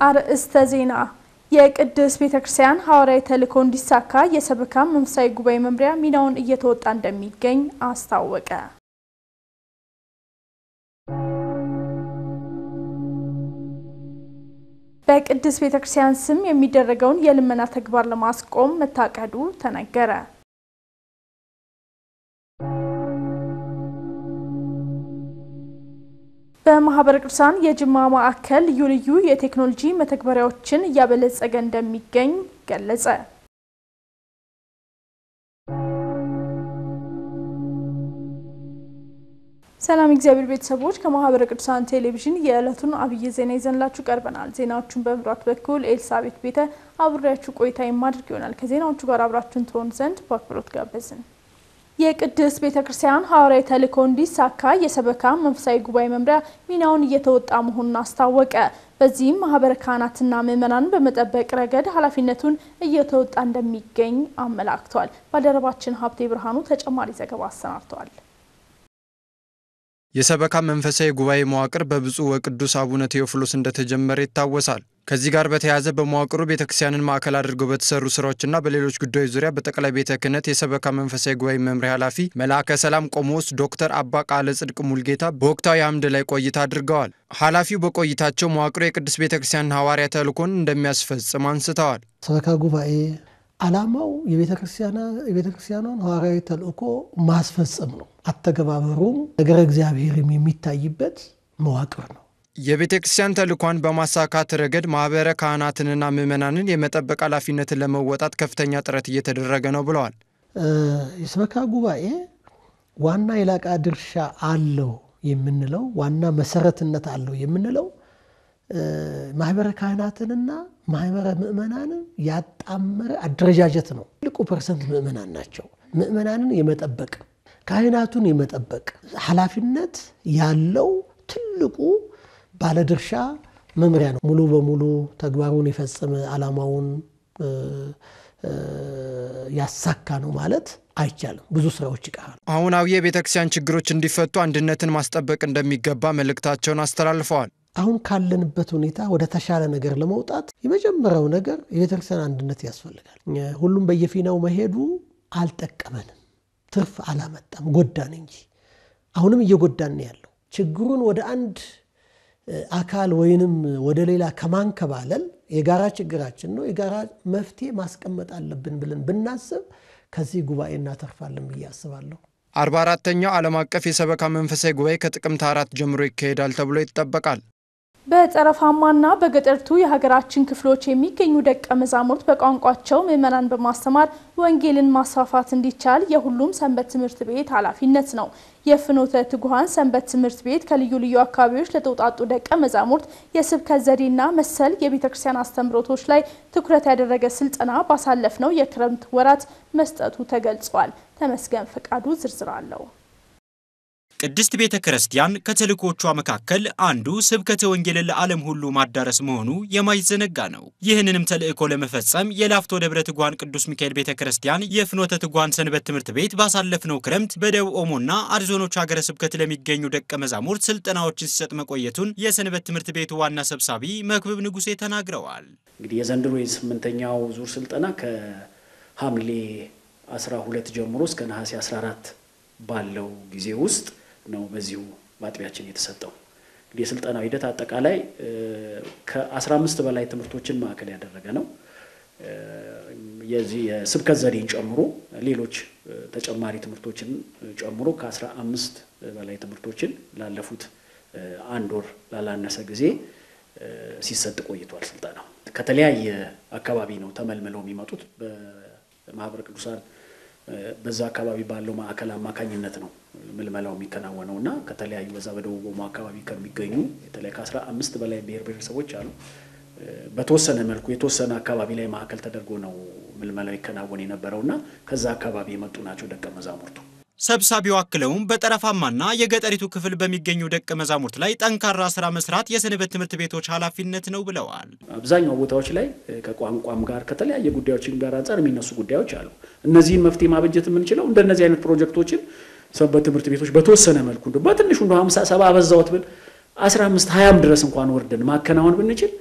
አርእስተ ዜና የቅድስት ቤተክርስቲያን ሐዋርያዊ ተልእኮ እንዲሳካ የሰበካ መንፈሳዊ ጉባኤ መምሪያ ሚናውን እየተወጣ እንደሚገኝ አስታወቀ። በቅድስት ቤተክርስቲያን ስም የሚደረገውን የልመና ተግባር ለማስቆም መታቀዱ ተነገረ። በማህበረ ቅዱሳን የጅማ ማዕከል ልዩ የቴክኖሎጂ መተግበሪያዎችን እያበለጸገ እንደሚገኝ ገለጸ። ሰላም እግዚአብሔር ቤተሰቦች ከማህበረ ቅዱሳን ቴሌቪዥን የዕለቱን አብይ ዜና ይዘንላችሁ ቀርበናል። ዜናዎቹን በመምራት በኩል ኤልሳቤት ቤተ አብራችሁ ቆይታ የማድርግ ይሆናል። ከዜናዎቹ ጋር አብራችሁን ትሆኑ ዘንድ በአክብሮት ጋበዝን። የቅድስት ቤተክርስቲያን ሐዋርያዊ ተልእኮ እንዲሳካ የሰበካ መንፈሳዊ ጉባኤ መምሪያ ሚናውን እየተወጣ መሆኑን አስታወቀ። በዚህም ማህበረ ካህናትና ምዕመናን በመጠበቅ ረገድ ኃላፊነቱን እየተወጣ እንደሚገኝ አመላክቷል። ባልደረባችን ሀብቴ ብርሃኑ ተጨማሪ ዘገባ አሰናድቷል። የሰበካ መንፈሳዊ ጉባኤ መዋቅር በብፁዕ ወቅዱስ አቡነ ቴዎፍሎስ እንደተጀመረ ይታወሳል። ከዚህ ጋር በተያያዘ በመዋቅሩ ቤተክርስቲያንን ማዕከል አድርገው በተሰሩ ስራዎችና በሌሎች ጉዳዮች ዙሪያ በጠቅላይ ቤተ ክህነት የሰበካ መንፈሳዊ ጉባኤ መምሪያ ኃላፊ መልአከ ሰላም ቆሞስ ዶክተር አባ ቃለ ጽድቅ ሙልጌታ በወቅታዊ አምድ ላይ ቆይታ አድርገዋል። ኃላፊው በቆይታቸው መዋቅሩ የቅድስት ቤተክርስቲያን ሐዋርያዊ ተልእኮን እንደሚያስፈጽም አንስተዋል። ሰበካ ጉባኤ ዓላማው የቤተክርስቲያኗን ሐዋርያዊ ተልእኮ ማስፈጸም ነው። አተገባበሩም ነገር እግዚአብሔርም የሚታይበት መዋቅር ነው። የቤተክርስቲያን ተልእኮን በማሳካት ረገድ ማህበረ ካህናትንና ምዕመናንን የመጠበቅ ኃላፊነትን ለመወጣት ከፍተኛ ጥረት እየተደረገ ነው ብለዋል። የሰበካ ጉባኤ ዋና የላቃ ድርሻ አለው የምንለው ዋና መሰረትነት አለው የምንለው ማህበረ ካህናትንና ማህበረ ምዕመናንን ያጣመረ አደረጃጀት ነው። ትልቁ ፐርሰንት ምዕመናን ናቸው። ምዕመናንን የመጠበቅ ካህናቱን የመጠበቅ ኃላፊነት ያለው ትልቁ ባለድርሻ መምሪያ ነው። ሙሉ በሙሉ ተግባሩን የፈጸመ ዓላማውን ያሳካ ነው ማለት አይቻልም። ብዙ ስራዎች ይቀራሉ። አሁናዊ የቤተክርስቲያን ችግሮች እንዲፈቱ አንድነትን ማስጠበቅ እንደሚገባ መልእክታቸውን አስተላልፈዋል። አሁን ካለንበት ሁኔታ ወደ ተሻለ ነገር ለመውጣት የመጀመሪያው ነገር የቤተክርስቲያን አንድነት ያስፈልጋል። ሁሉም በየፊናው መሄዱ አልጠቀመንም፣ ትርፍ አላመጣም፣ ጎዳን እንጂ አሁንም እየጎዳን ያለው ችግሩን ወደ አንድ አካል ወይንም ወደ ሌላ ከማንከባለል የጋራ ችግራችን ነው የጋራ መፍትሄ ማስቀመጥ አለብን ብለን ብናስብ ከዚህ ጉባኤ እናተርፋለን ብዬ አስባለሁ። 44ኛው ዓለም አቀፍ የሰበካ መንፈሳዊ ጉባኤ ከጥቅምት 4 ጀምሮ ይካሄዳል ተብሎ ይጠበቃል። በጠረፋማና በገጠርቱ የሀገራችን ክፍሎች የሚገኙ ደቀ መዛሙርት በቋንቋቸው ምዕመናን በማስተማር ወንጌልን ማስፋፋት እንዲቻል የሁሉም ሰንበት ትምህርት ቤት ኃላፊነት ነው። የፍኖተ ትጉሃን ሰንበት ትምህርት ቤት ከልዩ ልዩ አካባቢዎች ለተውጣጡ ደቀ መዛሙርት የስብከት ዘዴና መሰል የቤተክርስቲያን አስተምሮቶች ላይ ትኩረት ያደረገ ስልጠና ባሳለፍነው የክረምት ወራት መስጠቱ ተገልጿል። ተመስገን ፈቃዱ ዝርዝር አለው። ቅድስት ቤተክርስቲያን ከተልእኮቿ መካከል አንዱ ስብከተ ወንጌልን ለዓለም ሁሉ ማዳረስ መሆኑ የማይዘነጋ ነው። ይህንንም ተልእኮ ለመፈጸም የላፍቶ ደብረ ትጉሃን ቅዱስ ሚካኤል ቤተክርስቲያን የፍኖተ ትጉሃን ሰንበት ትምህርት ቤት ባሳለፍነው ክረምት በደቡብ ኦሞና አርዞኖች ሀገረ ስብከት ለሚገኙ ደቀ መዛሙርት ስልጠናዎችን ሲሰጥ መቆየቱን የሰንበት ትምህርት ቤቱ ዋና ሰብሳቢ መክብብ ንጉሴ ተናግረዋል። እንግዲህ የዘንድሮ የ8ኛው ዙር ስልጠና ከሐምሌ 12 ጀምሮ እስከ ነሐሴ 14 ባለው ጊዜ ውስጥ ነው በዚሁ ማጥቢያችን የተሰጠው። እንግዲህ የስልጠናው ሂደት አጠቃላይ ከ15 በላይ ትምህርቶችን ማዕከል ያደረገ ነው። የዚህ የስብከት ዘዴን ጨምሮ ሌሎች ተጨማሪ ትምህርቶችን ጨምሮ ከ15 በላይ ትምህርቶችን ላለፉት አንድ ወር ላላነሰ ጊዜ ሲሰጥ ቆይቷል። ስልጠናው ከተለያየ አካባቢ ነው ተመልምለው የሚመጡት። በማህበረ ቅዱሳን በዛ አካባቢ ባለው ማዕከል አማካኝነት ነው ምልመላው የሚከናወነውና ከተለያዩ በዛ በደቡብ ኦሞ አካባቢ ከሚገኙ የተለያዩ ከ15 በላይ ብሔር ብሔረሰቦች አሉ። በተወሰነ መልኩ የተወሰነ አካባቢ ላይ ማዕከል ተደርጎ ነው ምልመላው ይከናወን የነበረውና ከዛ አካባቢ የመጡ ናቸው ደቀ መዛሙርቱ። ሰብሳቢው አክለውም በጠረፋማና የገጠሪቱ ክፍል በሚገኙ ደቀ መዛሙርት ላይ ጠንካራ ስራ መስራት የሰንበት ትምህርት ቤቶች ኃላፊነት ነው ብለዋል። አብዛኛው ቦታዎች ላይ ከቋንቋም ጋር ከተለያየ ጉዳዮችን ጋር አንፃር የሚነሱ ጉዳዮች አሉ። እነዚህን መፍትሄ ማበጀት የምንችለው እንደነዚህ አይነት ፕሮጀክቶችን ሰንበት ትምህርት ቤቶች በተወሰነ መልኩ በትንሹ 50 70 አበዛውት ብል 15 20 ድረስ እንኳን ወርደን ማከናወን ብንችል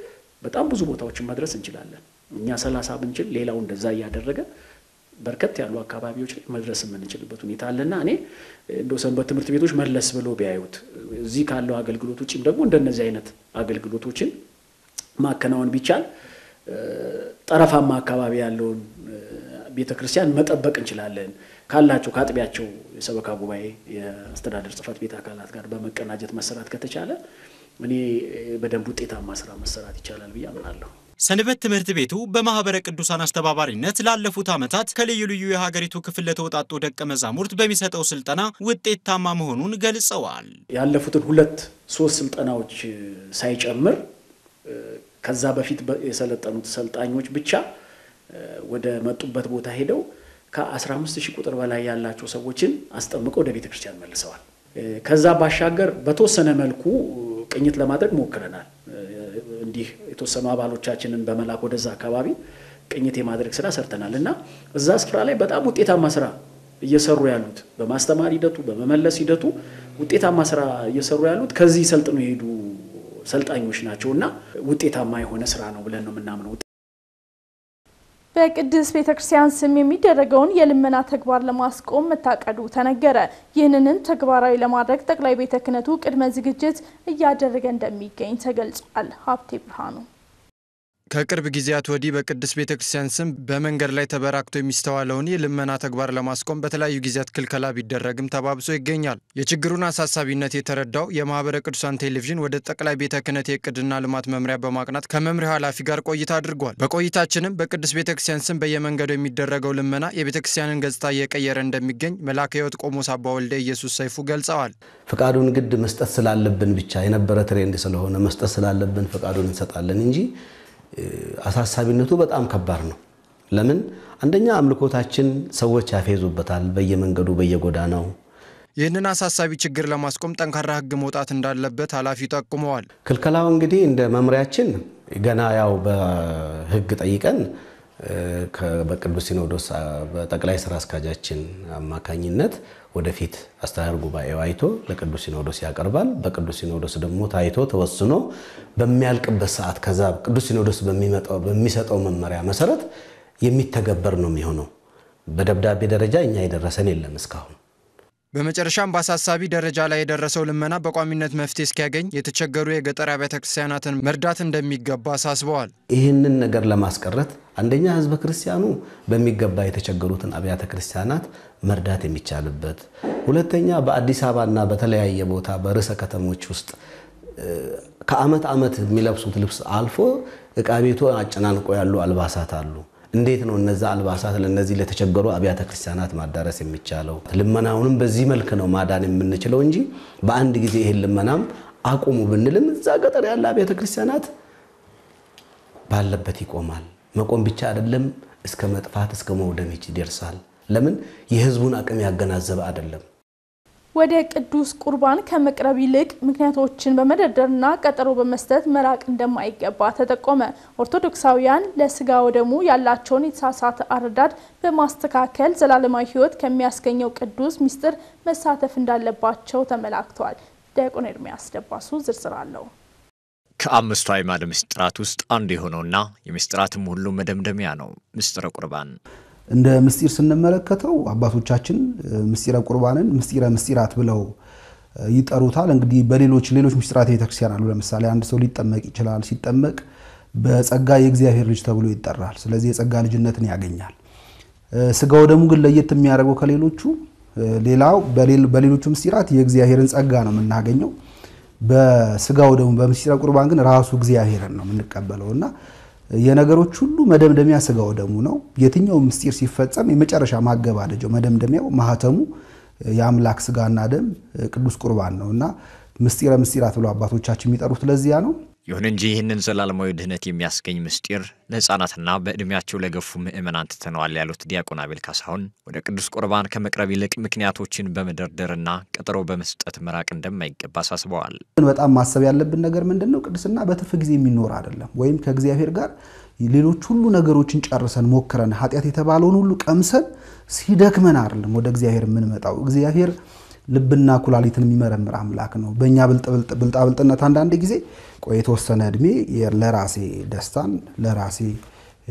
በጣም ብዙ ቦታዎችን መድረስ እንችላለን። እኛ 30 ብንችል ሌላው እንደዛ እያደረገ በርከት ያሉ አካባቢዎች ላይ መድረስ የምንችልበት ሁኔታ አለና እኔ እንደው ሰንበት ትምህርት ቤቶች መለስ ብሎ ቢያዩት እዚህ ካለው አገልግሎት ውጪም ደግሞ እንደነዚህ አይነት አገልግሎቶችን ማከናወን ቢቻል ጠረፋማ አካባቢ ያለውን ቤተክርስቲያን መጠበቅ እንችላለን። ካላቸው ካጥቢያቸው የሰበካ ጉባኤ የአስተዳደር ጽሕፈት ቤት አካላት ጋር በመቀናጀት መሰራት ከተቻለ እኔ በደንብ ውጤታማ ስራ መሰራት ይቻላል ብዬ አምናለሁ። ሰንበት ትምህርት ቤቱ በማህበረ ቅዱሳን አስተባባሪነት ላለፉት ዓመታት ከልዩ ልዩ የሀገሪቱ ክፍል ለተወጣጡ ደቀ መዛሙርት በሚሰጠው ስልጠና ውጤታማ መሆኑን ገልጸዋል። ያለፉትን 2-3 ስልጠናዎች ሳይጨምር ከዛ በፊት የሰለጠኑት ሰልጣኞች ብቻ ወደ መጡበት ቦታ ሄደው ከ15000 ቁጥር በላይ ያላቸው ሰዎችን አስጠምቀው ወደ ቤተክርስቲያን መልሰዋል። ከዛ ባሻገር በተወሰነ መልኩ ቅኝት ለማድረግ ሞክረናል። እንዲህ የተወሰኑ አባሎቻችንን በመላክ ወደዛ አካባቢ ቅኝት የማድረግ ስራ ሰርተናልና እዛ ስፍራ ላይ በጣም ውጤታማ ስራ እየሰሩ ያሉት በማስተማር ሂደቱ በመመለስ ሂደቱ ውጤታማ ስራ እየሰሩ ያሉት ከዚህ ሰልጥነው የሄዱ ሰልጣኞች ናቸውና ውጤታማ የሆነ ስራ ነው ብለን ነው የምናምነው። በቅድስት ቤተክርስቲያን ስም የሚደረገውን የልመና ተግባር ለማስቆም መታቀዱ ተነገረ። ይህንን ተግባራዊ ለማድረግ ጠቅላይ ቤተ ክህነቱ ቅድመ ዝግጅት እያደረገ እንደሚገኝ ተገልጿል። ሀብቴ ብርሃኑ ከቅርብ ጊዜያት ወዲህ በቅድስት ቤተክርስቲያን ስም በመንገድ ላይ ተበራክቶ የሚስተዋለውን የልመና ተግባር ለማስቆም በተለያዩ ጊዜያት ክልከላ ቢደረግም ተባብሶ ይገኛል። የችግሩን አሳሳቢነት የተረዳው የማህበረ ቅዱሳን ቴሌቪዥን ወደ ጠቅላይ ቤተ ክህነት የዕቅድና ልማት መምሪያ በማቅናት ከመምሪያው ኃላፊ ጋር ቆይታ አድርጓል። በቆይታችንም በቅድስት ቤተክርስቲያን ስም በየመንገዱ የሚደረገው ልመና የቤተክርስቲያንን ገጽታ እየቀየረ እንደሚገኝ መላከ ሕይወት ቆሞስ አባ ወልደ ኢየሱስ ሰይፉ ገልጸዋል። ፍቃዱን ግድ መስጠት ስላለብን ብቻ የነበረ ትሬንድ ስለሆነ መስጠት ስላለብን ፍቃዱን እንሰጣለን እንጂ አሳሳቢነቱ በጣም ከባድ ነው። ለምን አንደኛ አምልኮታችን ሰዎች ያፈዙበታል በየመንገዱ በየጎዳናው። ይህንን አሳሳቢ ችግር ለማስቆም ጠንካራ ሕግ መውጣት እንዳለበት ኃላፊው ጠቁመዋል። ክልከላው እንግዲህ እንደ መምሪያችን ገና ያው በሕግ ጠይቀን በቅዱስ ሲኖዶስ በጠቅላይ ስራ አስኪያጃችን አማካኝነት ወደፊት አስተዳደር ጉባኤው አይቶ ለቅዱስ ሲኖዶስ ያቀርባል። በቅዱስ ሲኖዶስ ደግሞ ታይቶ ተወስኖ በሚያልቅበት ሰዓት ከዛ ቅዱስ ሲኖዶስ በሚሰጠው መመሪያ መሰረት የሚተገበር ነው የሚሆነው። በደብዳቤ ደረጃ እኛ የደረሰን የለም እስካሁን። በመጨረሻም በአሳሳቢ ደረጃ ላይ የደረሰው ልመና በቋሚነት መፍትሄ እስኪያገኝ የተቸገሩ የገጠር አብያተ ክርስቲያናትን መርዳት እንደሚገባ አሳስበዋል። ይህንን ነገር ለማስቀረት አንደኛ ህዝበ ክርስቲያኑ በሚገባ የተቸገሩትን አብያተ ክርስቲያናት መርዳት የሚቻልበት፣ ሁለተኛ በአዲስ አበባና በተለያየ ቦታ በርዕሰ ከተሞች ውስጥ ከአመት አመት የሚለብሱት ልብስ አልፎ ዕቃ ቤቱ አጨናንቆ ያሉ አልባሳት አሉ። እንዴት ነው እነዛ አልባሳት ለነዚህ ለተቸገሩ አብያተ ክርስቲያናት ማዳረስ የሚቻለው? ልመናውንም በዚህ መልኩ ነው ማዳን የምንችለው እንጂ በአንድ ጊዜ ይሄን ልመናም አቁሙ ብንልም እዛ ገጠር ያለ አብያተ ክርስቲያናት ባለበት ይቆማል። መቆም ብቻ አይደለም እስከ መጥፋት እስከ መውደም ይደርሳል። ለምን የህዝቡን አቅም ያገናዘበ አይደለም። ወደ ቅዱስ ቁርባን ከመቅረብ ይልቅ ምክንያቶችን በመደርደርና ቀጠሮ በመስጠት መራቅ እንደማይገባ ተጠቆመ። ኦርቶዶክሳውያን ለስጋ ወደሙ ያላቸውን የተሳሳተ አረዳድ በማስተካከል ዘላለማዊ ሕይወት ከሚያስገኘው ቅዱስ ምስጢር መሳተፍ እንዳለባቸው ተመላክቷል። ዲያቆን ኤርሚያስ ደባሱ ዝርዝር አለው። ከአምስቱ አዕማደ ምስጢራት ውስጥ አንዱ የሆነውና የምስጢራትም ሁሉ መደምደሚያ ነው ምስጢረ ቁርባን። እንደ ምስጢር ስንመለከተው አባቶቻችን ምስጢረ ቁርባንን ምስጢረ ምስጢራት ብለው ይጠሩታል። እንግዲህ በሌሎች ምስጢራት ቤተክርስቲያን አሉ። ለምሳሌ አንድ ሰው ሊጠመቅ ይችላል። ሲጠመቅ በጸጋ የእግዚአብሔር ልጅ ተብሎ ይጠራል። ስለዚህ የጸጋ ልጅነትን ያገኛል። ስጋው ደግሞ ግን ለየት የሚያደርገው ከሌሎቹ ሌላው በሌሎቹ ምስጢራት የእግዚአብሔርን ጸጋ ነው የምናገኘው። በስጋው ደግሞ በምስጢረ ቁርባን ግን ራሱ እግዚአብሔርን ነው የምንቀበለውና የነገሮች ሁሉ መደምደሚያ ስጋው ደግሞ ነው። የትኛው ምስጢር ሲፈጸም የመጨረሻ ማገባደጃው መደምደሚያው ማህተሙ የአምላክ ስጋና ደም ቅዱስ ቁርባን ነውና ምስጢረ ምስጢራት ብለው አባቶቻችን የሚጠሩት ለዚያ ነው። ይሁን እንጂ ይህንን ዘላለማዊ ድህነት የሚያስገኝ ምስጢር ለሕፃናትና በእድሜያቸው ለገፉ ምእመናን ተተነዋል ያሉት ዲያቆን አቤል ካሳሁን ወደ ቅዱስ ቁርባን ከመቅረብ ይልቅ ምክንያቶችን በመደርደርና ቀጠሮ በመስጠት መራቅ እንደማይገባ አሳስበዋል። በጣም ማሰብ ያለብን ነገር ምንድነው? ቅድስና በትርፍ ጊዜ የሚኖር አይደለም። ወይም ከእግዚአብሔር ጋር ሌሎች ሁሉ ነገሮችን ጨርሰን ሞክረን ኃጢአት የተባለውን ሁሉ ቀምሰን ሲደክመን አይደለም ወደ እግዚአብሔር የምንመጣው። እግዚአብሔር ልብና ኩላሊትን የሚመረምር አምላክ ነው። በእኛ ብልጣብልጥነት አንዳንድ ጊዜ ቆይ የተወሰነ እድሜ ለራሴ ደስታን ለራሴ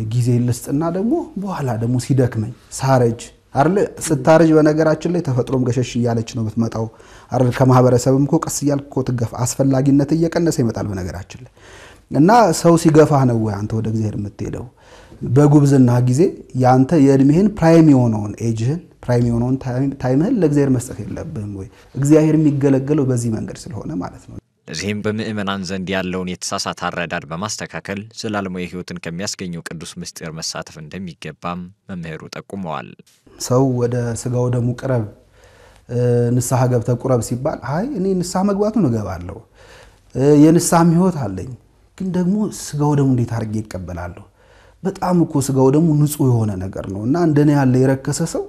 ጊዜ ልስጥና ደግሞ በኋላ ደግሞ ሲደክመኝ ሳረጅ አይደል ስታረጅ በነገራችን ላይ ተፈጥሮም ገሸሽ እያለች ነው የምትመጣው አይደል ከማህበረሰብም እኮ ቀስ እያልኩ ትገፋ አስፈላጊነት እየቀነሰ ይመጣል በነገራችን ላይ እና ሰው ሲገፋ ነው አንተ ወደ እግዚአብሔር የምትሄደው በጉብዝና ጊዜ ያንተ የእድሜህን ፕራይም የሆነውን ኤጅህን ፕራይም የሆነውን ታይምህን ለእግዚአብሔር መስጠት የለብህም ወይ እግዚአብሔር የሚገለገለው በዚህ መንገድ ስለሆነ ማለት ነው። ለዚህም በምእመናን ዘንድ ያለውን የተሳሳተ አረዳድ በማስተካከል ዘላለማዊ ሕይወትን ከሚያስገኘው ቅዱስ ምስጢር መሳተፍ እንደሚገባም መምህሩ ጠቁመዋል። ሰው ወደ ስጋው ደሙ ቅረብ ንስሐ ገብተህ ቁረብ ሲባል አይ እኔ ንስሐ መግባቱን እገባለሁ የንስሐም ሕይወት አለኝ ግን ደግሞ ስጋው ደሙ እንዴት አድርጌ ይቀበላለሁ? በጣም እኮ ስጋው ደሙ ንጹህ የሆነ ነገር ነውና እንደኔ ያለ የረከሰ ሰው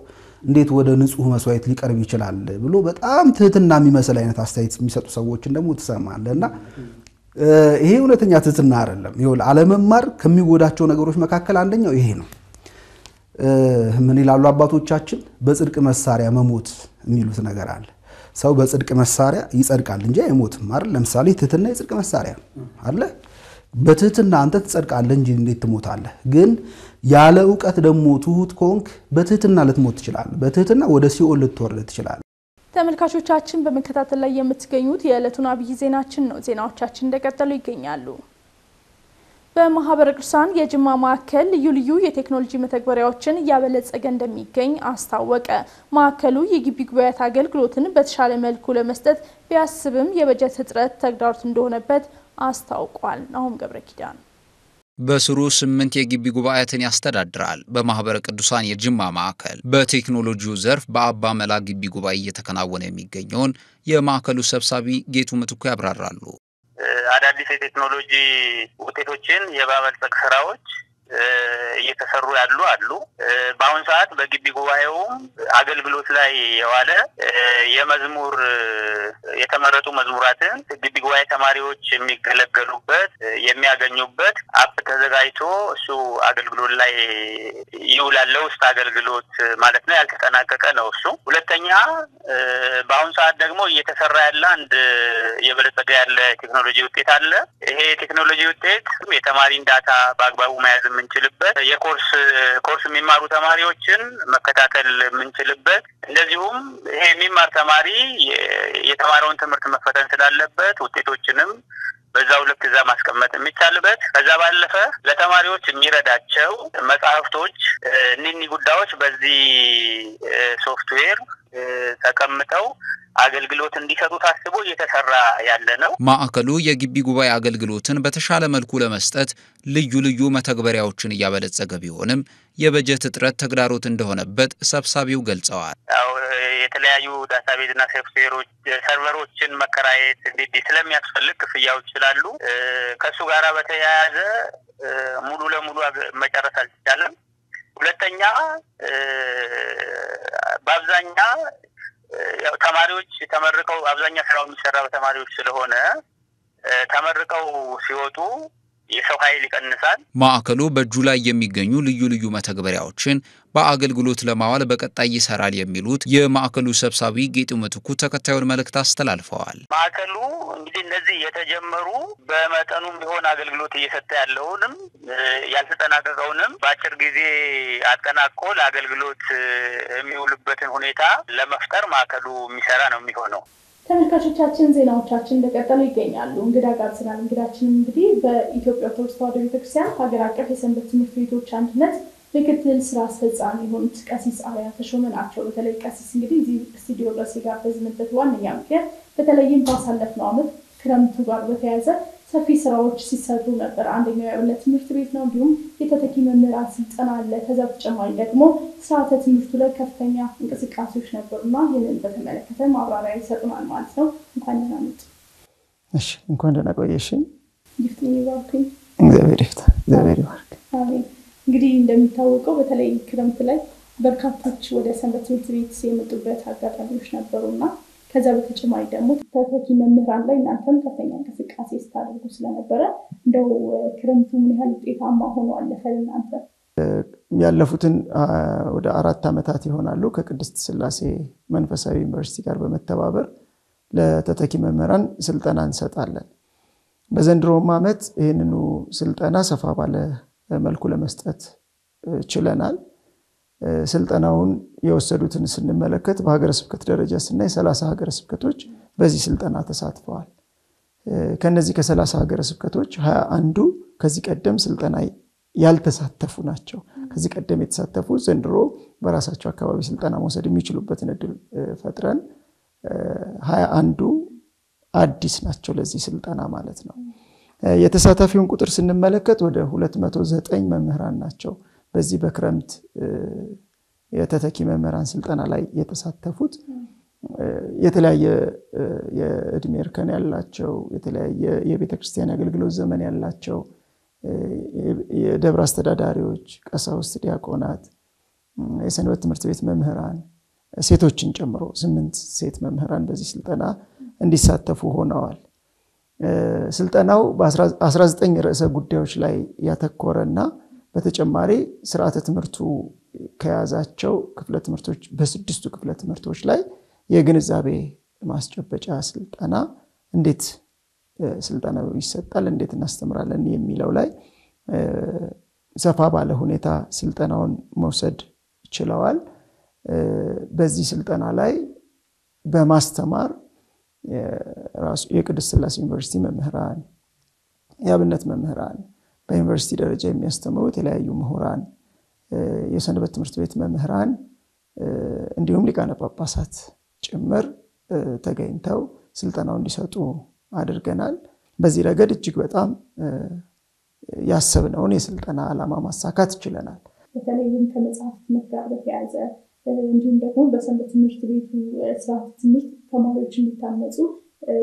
እንዴት ወደ ንጹህ መስዋዕት ሊቀርብ ይችላል ብሎ በጣም ትህትና የሚመስል አይነት አስተያየት የሚሰጡ ሰዎችን ደግሞ ተሰማለና ይሄ እውነተኛ ትህትና አይደለም። ይኸውል አለመማር ከሚጎዳቸው ነገሮች መካከል አንደኛው ይሄ ነው። ምን ይላሉ አባቶቻችን? በጽድቅ መሳሪያ መሞት የሚሉት ነገር አለ። ሰው በጽድቅ መሳሪያ ይጸድቃል እንጂ አይሞትም አይደል? ለምሳሌ ትህትና የጽድቅ መሳሪያ አይደል? በትህትና አንተ ትጸድቃለህ እንጂ እንዴት ትሞታለህ? ግን ያለ ዕውቀት ደግሞ ትሁት ኮንክ በትህትና ልትሞት ትችላለህ። በትህትና ወደ ሲኦል ልትወርድ ትችላለህ። ተመልካቾቻችን በመከታተል ላይ የምትገኙት የዕለቱን አብይ ዜናችን ነው። ዜናዎቻችን እንደቀጠሉ ይገኛሉ። በማህበረ ቅዱሳን የጅማ ማዕከል ልዩ ልዩ የቴክኖሎጂ መተግበሪያዎችን እያበለጸገ እንደሚገኝ አስታወቀ። ማዕከሉ የግቢ ጉባኤያት አገልግሎትን በተሻለ መልኩ ለመስጠት ቢያስብም የበጀት እጥረት ተግዳሮት እንደሆነበት አስታውቋል። ናሆም ገብረኪዳን በስሩ 8 የግቢ ጉባኤያትን ያስተዳድራል። በማህበረ ቅዱሳን የጅማ ማዕከል በቴክኖሎጂው ዘርፍ በአባ መላ ግቢ ጉባኤ እየተከናወነ የሚገኘውን የማዕከሉ ሰብሳቢ ጌቱ ምትኩ ያብራራሉ። አዳዲስ የቴክኖሎጂ ውጤቶችን የማበልጸግ ስራዎች እየተሰሩ አሉ። በአሁን ሰዓት በግቢ ጉባኤው አገልግሎት ላይ የዋለ የመዝሙር የተመረጡ መዝሙራትን ግቢ ጉባኤ ተማሪዎች የሚገለገሉበት የሚያገኙበት አፕ ተዘጋጅቶ እሱ አገልግሎት ላይ ይውላል። ውስጥ አገልግሎት ማለት ነው ያልተጠናቀቀ ነው እሱ። ሁለተኛ በአሁን ሰዓት ደግሞ እየተሰራ ያለ አንድ የበለጸገ ያለ ቴክኖሎጂ ውጤት አለ። ይሄ ቴክኖሎጂ ውጤት የተማሪን ዳታ በአግባቡ መያዝ የምንችልበት የኮርስ የሚማሩ ተማሪዎችን መከታተል የምንችልበት እንደዚሁም ይሄ የሚማር ተማሪ የተማረውን ትምህርት መፈተን ስላለበት ውጤቶችንም በዛው ልክ እዛ ማስቀመጥ የሚቻልበት ከዛ ባለፈ ለተማሪዎች የሚረዳቸው መጽሐፍቶች እነኚህ ጉዳዮች በዚህ ሶፍትዌር ተቀምጠው አገልግሎት እንዲሰጡ ታስቦ እየተሰራ ያለ ነው። ማዕከሉ የግቢ ጉባኤ አገልግሎትን በተሻለ መልኩ ለመስጠት ልዩ ልዩ መተግበሪያዎችን እያበለጸገ ቢሆንም የበጀት እጥረት ተግዳሮት እንደሆነበት ሰብሳቢው ገልጸዋል። የተለያዩ ዳታቤዝና ሶፍትዌሮች ሰርቨሮችን መከራየት እንዴት ስለሚያስፈልግ ክፍያዎች ስላሉ ከሱ ጋራ በተያያዘ ሙሉ ለሙሉ መጨረስ አልቻለም። ሁለተኛ በአብዛኛው ያው ተማሪዎች ተመርቀው አብዛኛው ስራው የሚሰራ በተማሪዎች ስለሆነ ተመርቀው ሲወጡ የሰው ኃይል ይቀንሳል። ማዕከሉ በእጁ ላይ የሚገኙ ልዩ ልዩ መተግበሪያዎችን በአገልግሎት ለማዋል በቀጣይ ይሰራል የሚሉት የማዕከሉ ሰብሳቢ ጌጡ ምትኩ ተከታዩን መልእክት አስተላልፈዋል። ማዕከሉ እንግዲህ እነዚህ የተጀመሩ በመጠኑም ቢሆን አገልግሎት እየሰጠ ያለውንም ያልተጠናቀቀውንም በአጭር ጊዜ አጠናቆ ለአገልግሎት የሚውልበትን ሁኔታ ለመፍጠር ማዕከሉ የሚሰራ ነው የሚሆነው። ተመልካቾቻችን ዜናዎቻችን እንደቀጠሉ ይገኛሉ። እንግዳ ጋብዘናል። እንግዳችን እንግዲህ በኢትዮጵያ ኦርቶዶክስ ተዋሕዶ ቤተክርስቲያን ሀገር አቀፍ የሰንበት ትምህርት ቤቶች አንድነት ምክትል ስራ አስፈጻሚ የሆኑት ቀሲስ አርአያ ተሾመ ናቸው። በተለይ ቀሲስ እንግዲህ እዚህ ስቱዲዮ ድረስ የጋበዝንበት ዋነኛ ምክንያት በተለይም ባሳለፍነው ዓመት ክረምቱ ጋር በተያያዘ ሰፊ ስራዎች ሲሰሩ ነበር። አንደኛው የአብነት ትምህርት ቤት ነው። እንዲሁም የተተኪ መምህራን ስልጠና አለ። ከዛ በተጨማሪ ደግሞ ስርዓተ ትምህርቱ ላይ ከፍተኛ እንቅስቃሴዎች ነበሩና ይህንን በተመለከተ ማብራሪያ ይሰጡናል ማለት ነው። እንኳን ደህና መጡ። እሺ፣ እንኳን ደህና ቆየሽኝ። ይፍትኝ ይባርክኝ። እግዚአብሔር ይፍታ። እግዚአብሔር ይባርክ። አሜን። እንግዲህ እንደሚታወቀው በተለይ ክረምት ላይ በርካቶች ወደ ሰንበት ትምህርት ቤት የመጡበት አጋጣሚዎች ነበሩና ከዛ በተጨማሪ ደግሞ ተተኪ መምህራን ላይ እናንተም ከፍተኛ እንቅስቃሴ ስታደርጉ ስለነበረ እንደው ክረምቱ ምን ያህል ውጤታማ ሆኖ አለፈ እናንተ? ያለፉትን ወደ 4 ዓመታት ይሆናሉ ከቅድስት ሥላሴ መንፈሳዊ ዩኒቨርሲቲ ጋር በመተባበር ለተተኪ መምህራን ስልጠና እንሰጣለን። በዘንድሮም ዓመት ይህንኑ ስልጠና ሰፋ ባለ መልኩ ለመስጠት ችለናል። ስልጠናውን የወሰዱትን ስንመለከት በሀገረ ስብከት ደረጃ ስናይ 30 ሀገረ ስብከቶች በዚህ ስልጠና ተሳትፈዋል። ከነዚህ ከ30 ሀገረ ስብከቶች 21ዱ ከዚህ ቀደም ስልጠና ያልተሳተፉ ናቸው። ከዚህ ቀደም የተሳተፉ ዘንድሮ በራሳቸው አካባቢ ስልጠና መውሰድ የሚችሉበትን እድል ፈጥረን 21ዱ አዲስ ናቸው ለዚህ ስልጠና ማለት ነው። የተሳታፊውን ቁጥር ስንመለከት ወደ 209 መምህራን ናቸው በዚህ በክረምት የተተኪ መምህራን ስልጠና ላይ የተሳተፉት። የተለያየ የእድሜ እርከን ያላቸው፣ የተለያየ የቤተክርስቲያን አገልግሎት ዘመን ያላቸው፣ የደብረ አስተዳዳሪዎች፣ ቀሳውስት፣ ዲያቆናት፣ የሰንበት ትምህርት ቤት መምህራን፣ ሴቶችን ጨምሮ 8 ሴት መምህራን በዚህ ስልጠና እንዲሳተፉ ሆነዋል። ስልጠናው በ19 ርዕሰ ጉዳዮች ላይ ያተኮረና በተጨማሪ ስርዓተ ትምህርቱ ከያዛቸው ክፍለ ትምህርቶች በ6ቱ ክፍለ ትምህርቶች ላይ የግንዛቤ ማስጨበጫ ስልጠና እንዴት ስልጠናው ይሰጣል፣ እንዴት እናስተምራለን የሚለው ላይ ሰፋ ባለ ሁኔታ ስልጠናውን መውሰድ ችለዋል። በዚህ ስልጠና ላይ በማስተማር የቅድስት ሥላሴ ዩኒቨርሲቲ መምህራን፣ የአብነት መምህራን፣ በዩኒቨርሲቲ ደረጃ የሚያስተምሩ የተለያዩ ምሁራን፣ የሰንበት ትምህርት ቤት መምህራን እንዲሁም ሊቃነ ጳጳሳት ጭምር ተገኝተው ስልጠናው እንዲሰጡ አድርገናል። በዚህ ረገድ እጅግ በጣም ያሰብነውን የስልጠና ዓላማ ማሳካት ችለናል። በተለይም ከመጽሐፍ ትምህርት ጋር በተያያዘ እንዲሁም ደግሞ በሰንበት ትምህርት ቤቱ ስርዓተ ትምህርት ተማሪዎች እንዲታነጹ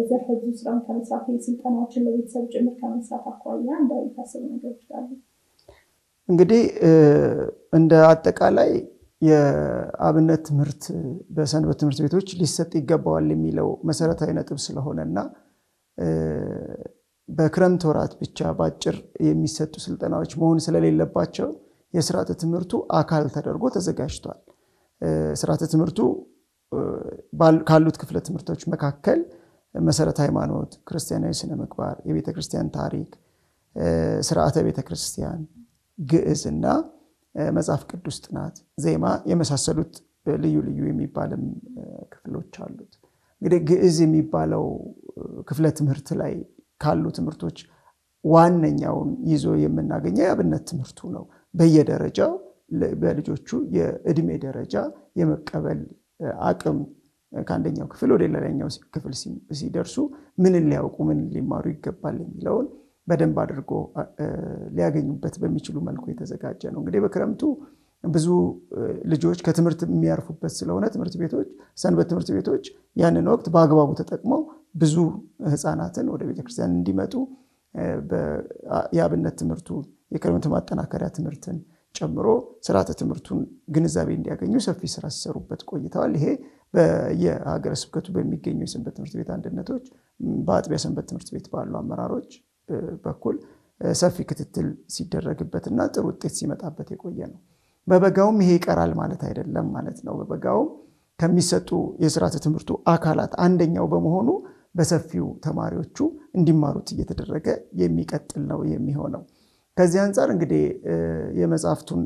ዘርፈ ብዙ ስራን ከመስራት ስልጠናዎችን ለቤተሰብ ጭምር ከመስራት አኳያ እንዳይታሰቡ ነገሮች አሉ። እንግዲህ እንደ አጠቃላይ የአብነት ትምህርት በሰንበት ትምህርት ቤቶች ሊሰጥ ይገባዋል የሚለው መሰረታዊ ነጥብ ስለሆነና በክረምት ወራት ብቻ ባጭር የሚሰጡ ስልጠናዎች መሆን ስለሌለባቸው የስርዓተ ትምህርቱ አካል ተደርጎ ተዘጋጅቷል። ስርዓተ ትምህርቱ ካሉት ክፍለ ትምህርቶች መካከል መሰረተ ሃይማኖት፣ ክርስቲያናዊ ስነ ምግባር፣ የቤተ ክርስቲያን ታሪክ፣ ስርዓተ ቤተ ክርስቲያን፣ ግዕዝና መጽሐፍ ቅዱስ ጥናት፣ ዜማ የመሳሰሉት ልዩ ልዩ የሚባልም ክፍሎች አሉት። እንግዲህ ግዕዝ የሚባለው ክፍለ ትምህርት ላይ ካሉ ትምህርቶች ዋነኛውን ይዞ የምናገኘው የአብነት ትምህርቱ ነው። በየደረጃው በልጆቹ የእድሜ ደረጃ የመቀበል አቅም ከአንደኛው ክፍል ወደ ሌላኛው ክፍል ሲደርሱ ምን ሊያውቁ ምን ሊማሩ ይገባል የሚለውን በደንብ አድርጎ ሊያገኙበት በሚችሉ መልኩ የተዘጋጀ ነው። እንግዲህ በክረምቱ ብዙ ልጆች ከትምህርት የሚያርፉበት ስለሆነ ትምህርት ቤቶች፣ ሰንበት ትምህርት ቤቶች ያንን ወቅት በአግባቡ ተጠቅመው ብዙ ህፃናትን ወደ ቤተክርስቲያን እንዲመጡ የአብነት ትምህርቱ የክረምት ማጠናከሪያ ትምህርትን ጨምሮ ስርዓተ ትምህርቱን ግንዛቤ እንዲያገኙ ሰፊ ስራ ሲሰሩበት ቆይተዋል። ይሄ በየሀገረ ስብከቱ በሚገኙ የሰንበት ትምህርት ቤት አንድነቶች በአጥቢያ ሰንበት ትምህርት ቤት ባሉ አመራሮች በኩል ሰፊ ክትትል ሲደረግበትና ጥሩ ውጤት ሲመጣበት የቆየ ነው። በበጋውም ይሄ ይቀራል ማለት አይደለም ማለት ነው። በበጋውም ከሚሰጡ የስርዓተ ትምህርቱ አካላት አንደኛው በመሆኑ በሰፊው ተማሪዎቹ እንዲማሩት እየተደረገ የሚቀጥል ነው የሚሆነው። ከዚህ አንፃር እንግዲህ የመጽሐፍቱን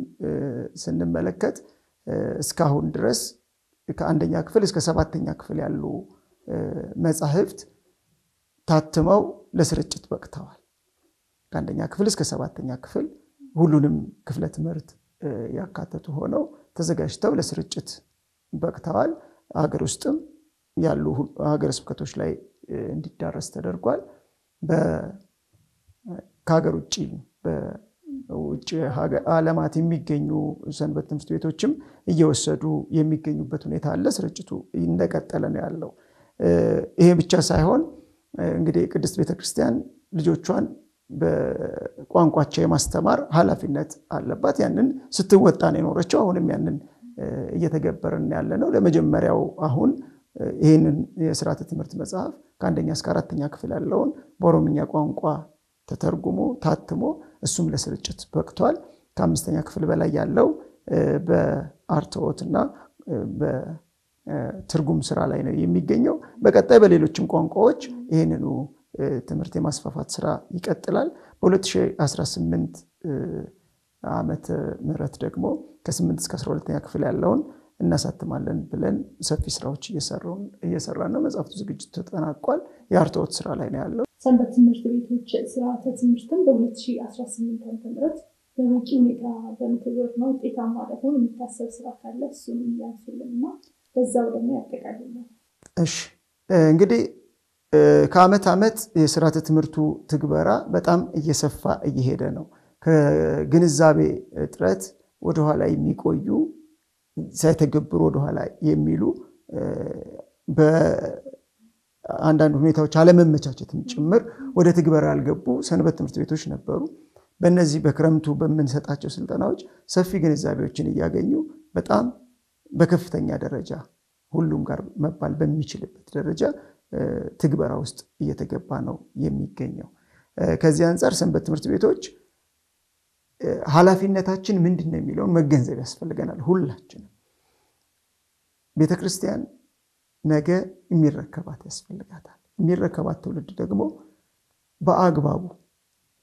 ስንመለከት እስካሁን ድረስ ከአንደኛ ክፍል እስከ 7ኛ ክፍል ያሉ መጽሐፍት ታትመው ለስርጭት በቅተዋል። ከአንደኛ ክፍል እስከ 7ኛ ክፍል ሁሉንም ክፍለ ትምህርት ያካተቱ ሆነው ተዘጋጅተው ለስርጭት በቅተዋል። ሀገር ውስጥም ያሉ ሀገረ ስብከቶች ላይ እንዲዳረስ ተደርጓል። ከሀገር ውጪ በውጪ ዓለማት የሚገኙ ሰንበት ትምህርት ቤቶችም እየወሰዱ የሚገኙበት ሁኔታ አለ። ስርጭቱ እንደቀጠለ ነው ያለው። ይሄ ብቻ ሳይሆን እንግዲህ ቅድስት ቤተክርስቲያን ልጆቿን በቋንቋቸው የማስተማር ኃላፊነት አለባት። ያንን ስትወጣ ነው የኖረችው። አሁንም ያንን እየተገበረን ያለ ነው። ለመጀመሪያው አሁን ይሄንን የስርዓተ ትምህርት መጽሐፍ ከአንደኛ እስከ 4ኛ ክፍል ያለውን በኦሮምኛ ቋንቋ ተተርጉሞ ታትሞ እሱም ለስርጭት በቅቷል። ከ5ኛ ክፍል በላይ ያለው በአርትዖትና በትርጉም ስራ ላይ ነው የሚገኘው። በቀጣይ በሌሎችም ቋንቋዎች ይህንኑ ትምህርት የማስፋፋት ስራ ይቀጥላል። በ2018 ዓመተ ምህረት ደግሞ ከ8 እስከ 12ኛ ክፍል ያለውን እናሳትማለን ብለን ሰፊ ስራዎች እየሰራን ነው። መጽሐፍቱ ዝግጅቱ ተጠናቋል። የአርትዖት ስራ ላይ ነው ያለው። ሰንበት ትምህርት ቤቶች ስርዓተ ትምህርትን በ2018 ዓ.ም በበቂ ሁኔታ በመተግበርና ውጤታማ ለመሆን የሚታሰብ ስራ ካለ እሱን ያንሱልንና በዛው ደግሞ ያጠቃልላል። እሺ እንግዲህ ከዓመት ዓመት የስርዓተ ትምህርቱ ትግበራ በጣም እየሰፋ እየሄደ ነው። ከግንዛቤ እጥረት ወደ ኋላ የሚቆዩ ሳይተገብሩ ወደ ኋላ የሚሉ በአንዳንድ ሁኔታዎች አለመመቻቸትም ጭምር ወደ ትግበራ ያልገቡ ሰንበት ትምህርት ቤቶች ነበሩ። በእነዚህ በክረምቱ በምንሰጣቸው ስልጠናዎች ሰፊ ግንዛቤዎችን እያገኙ በጣም በከፍተኛ ደረጃ ሁሉም ጋር መባል በሚችልበት ደረጃ ትግበራ ውስጥ እየተገባ ነው የሚገኘው። ከዚህ አንፃር ሰንበት ትምህርት ቤቶች ኃላፊነታችን ምንድነው የሚለውን መገንዘብ ያስፈልገናል። ሁላችንም ቤተክርስቲያን ነገ የሚረከባት ያስፈልጋታል። የሚረከባት ትውልድ ደግሞ በአግባቡ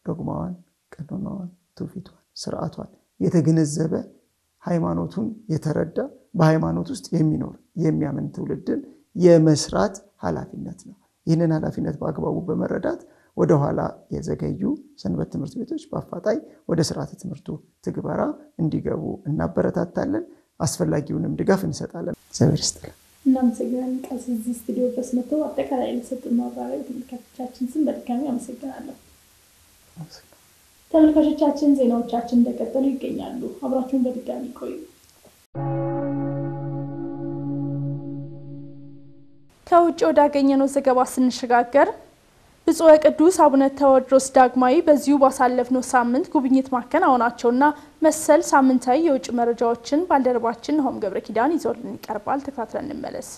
ዶግማዋን፣ ቀኖናዋን፣ ትውፊቷን፣ ስርዓቷን የተገነዘበ ሃይማኖቱን የተረዳ በሃይማኖት ውስጥ የሚኖር የሚያምን ትውልድን የመስራት ኃላፊነት ነው። ይህንን ኃላፊነት በአግባቡ በመረዳት ወደ ኋላ የዘገዩ ሰንበት ትምህርት ቤቶች በአፋጣኝ ወደ ስርዓተ ትምህርቱ ትግበራ እንዲገቡ እናበረታታለን። አስፈላጊውንም ድጋፍ እንሰጣለን። እግዚአብሔር ይስጥልን። እናመሰግናለን። ከዚህ ስቱዲዮ ድረስ መጥተው አጠቃላይ ለሰጡን ማብራሪያ ተመልካቾቻችን ስም በድጋሚ አመሰግናለሁ። ተመልካቾቻችን ዜናዎቻችን እንደቀጠሉ ይገኛሉ። አብራችሁን በድጋሚ ቆዩ። ከውጭ ወዳገኘነው ዘገባ ስንሸጋገር ብፁዕ ወቅዱስ አቡነ ቴዎድሮስ ዳግማዊ በዚሁ ባሳለፍነው ሳምንት ጉብኝት ማከናወናቸውና መሰል ሳምንታዊ የውጭ መረጃዎችን ባልደረባችን ናሆም ገብረኪዳን ይዞልን ይቀርባል። ተከታትለን እንመለስ።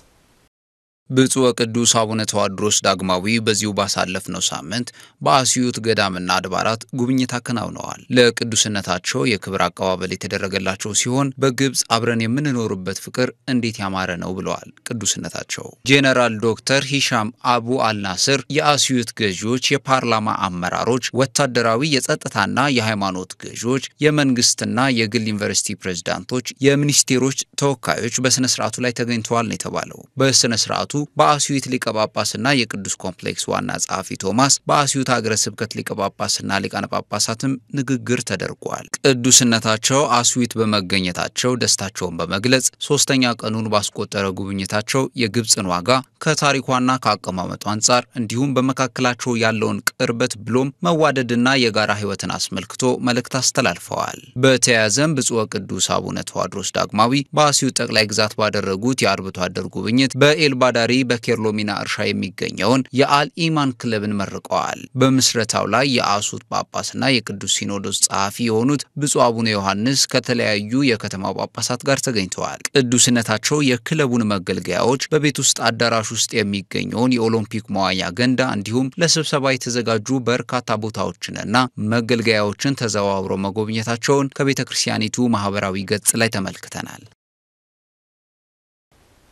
ብፁዕ ወቅዱስ አቡነ ቴዎድሮስ ዳግማዊ በዚሁ ባሳለፍነው ሳምንት በአስዩት ገዳምና አድባራት ጉብኝት አከናውነዋል። ለቅዱስነታቸው የክብር አቀባበል የተደረገላቸው ሲሆን በግብጽ አብረን የምንኖርበት ፍቅር እንዴት ያማረ ነው ብለዋል። ቅዱስነታቸው ጄኔራል ዶክተር ሂሻም አቡ አልናስር የአስዩት ገዢዎች፣ የፓርላማ አመራሮች፣ ወታደራዊ የጸጥታና የሃይማኖት ገዢዎች፣ የመንግስትና የግል ዩኒቨርሲቲ ፕሬዝዳንቶች፣ የሚኒስቴሮች ተወካዮች በስነ ስርዓቱ ላይ ተገኝተዋል ነው የተባለው። በስነ ስርዓቱ በአስዩት ሊቀ ጳጳስና የቅዱስ ኮምፕሌክስ ዋና ጸሐፊ ቶማስ በአስዩት ሀገረ ስብከት ሊቀ ጳጳስና ሊቃነ ጳጳሳትም ንግግር ተደርጓል። ቅዱስነታቸው አስዩት በመገኘታቸው ደስታቸውን በመግለጽ ሶስተኛ ቀኑን ባስቆጠረ ጉብኝታቸው የግብጽን ዋጋ ከታሪኳና ከአቀማመጡ አንጻር እንዲሁም በመካከላቸው ያለውን ቅርበት ብሎም መዋደድና የጋራ ህይወትን አስመልክቶ መልእክት አስተላልፈዋል። በተያያዘም ብፁዕ ወቅዱስ አቡነ ቴዎድሮስ ዳግማዊ በአስዩት ጠቅላይ ግዛት ባደረጉት የአርብቶ አደር ጉብኝት በኤልባዳሪ በኬርሎሚና እርሻ የሚገኘውን የአልኢማን ክለብን መርቀዋል። በምስረታው ላይ የአሱት ጳጳስና የቅዱስ ሲኖዶስ ጸሐፊ የሆኑት ብፁዕ አቡነ ዮሐንስ ከተለያዩ የከተማው ጳጳሳት ጋር ተገኝተዋል። ቅዱስነታቸው የክለቡን መገልገያዎች፣ በቤት ውስጥ አዳራሽ ውስጥ የሚገኘውን የኦሎምፒክ መዋኛ ገንዳ እንዲሁም ለስብሰባ የተዘጋጁ በርካታ ቦታዎችንና መገልገያዎችን ተዘዋውረው መጎብኘታቸውን ከቤተክርስቲያኒቱ ማህበራዊ ገጽ ላይ ተመልክተናል።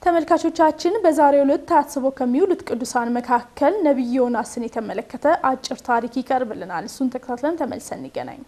ተመልካቾቻችን በዛሬው ዕለት ታስበው ከሚውሉት ቅዱሳን መካከል ነብዩ ዮናስን የተመለከተ አጭር ታሪክ ይቀርብልናል። እሱን ተከታትለን ተመልሰን እንገናኝ።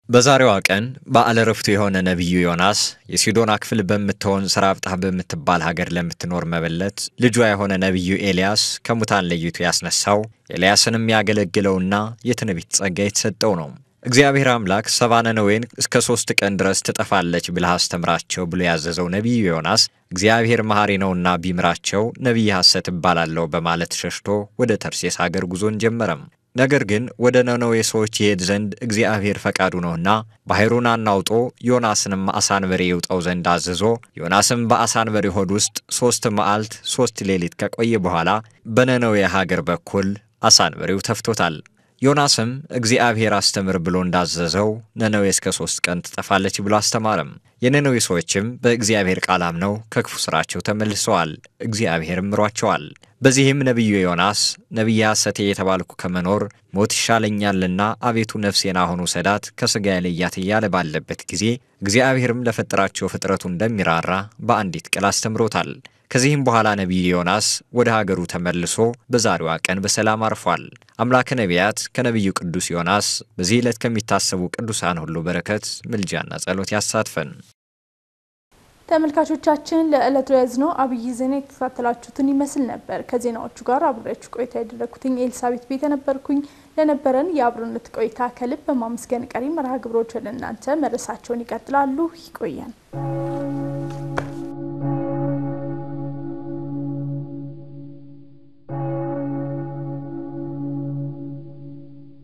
በዛሬዋ ቀን በዓለ ዕረፍቱ የሆነ ነብዩ ዮናስ የሲዶና ክፍል በምትሆን ሰራጵታ በምትባል ሀገር ለምትኖር መበለት ልጇ የሆነ ነብዩ ኤልያስ ከሙታን ለይቶ ያስነሳው ኤልያስንም ያገለግለውና የትንቢት ጸጋ የተሰጠው ነው። እግዚአብሔር አምላክ ሰብአ ነነዌን እስከ 3 ቀን ድረስ ትጠፋለች ብለህ አስተምራቸው ብሎ ያዘዘው ነብዩ ዮናስ እግዚአብሔር መሐሪ ነውና ቢምራቸው ነብይ ሐሰት እባላለሁ በማለት ሸሽቶ ወደ ተርሴስ ሀገር ጉዞን ጀመረም። ነገር ግን ወደ ነነዌ ሰዎች ይሄድ ዘንድ እግዚአብሔር ፈቃዱ ነውና ባህሩን አናውጦ ዮናስንም አሳንበሬ ይውጣው ዘንድ አዘዞ ዮናስም በአሳንበሬ ሆድ ውስጥ 3 መዓልት 3 ሌሊት ከቆየ በኋላ በነነዌ ሀገር በኩል አሳንበሬው ተፍቶታል። ዮናስም እግዚአብሔር አስተምር ብሎ እንዳዘዘው ነነዌ እስከ 3 ቀን ትጠፋለች ብሎ አስተማረም። የነነዌ ሰዎችም በእግዚአብሔር ቃል አምነው ከክፉ ስራቸው ተመልሰዋል፣ እግዚአብሔርም ምሯቸዋል። በዚህም ነቢዩ ዮናስ ነቢየ ሐሰቴ የተባልኩ ከመኖር ሞት ይሻለኛልና አቤቱ ነፍሴን አሁን ውሰዳት ከሥጋ ለያት እያለ ባለበት ጊዜ እግዚአብሔርም ለፈጠራቸው ፍጥረቱ እንደሚራራ በአንዲት ቃል አስተምሮታል። ከዚህም በኋላ ነቢዩ ዮናስ ወደ ሀገሩ ተመልሶ በዛሬዋ ቀን በሰላም አርፏል። አምላከ ነቢያት ከነቢዩ ቅዱስ ዮናስ በዚህ ዕለት ከሚታሰቡ ቅዱሳን ሁሉ በረከት ምልጃና ጸሎት ያሳትፈን። ተመልካቾቻችን ለዕለቱ ያዝነው አብይ ዜና የተከታተላችሁትን ይመስል ነበር። ከዜናዎቹ ጋር አብሬያችሁ ቆይታ ያደረኩኝ ኤልሳቤት ቤተ ነበርኩኝ። ለነበረን የአብሮነት ቆይታ ከልብ በማመስገን ቀሪ መርሃ ግብሮች ወደ እናንተ መድረሳቸውን ይቀጥላሉ። ይቆየን።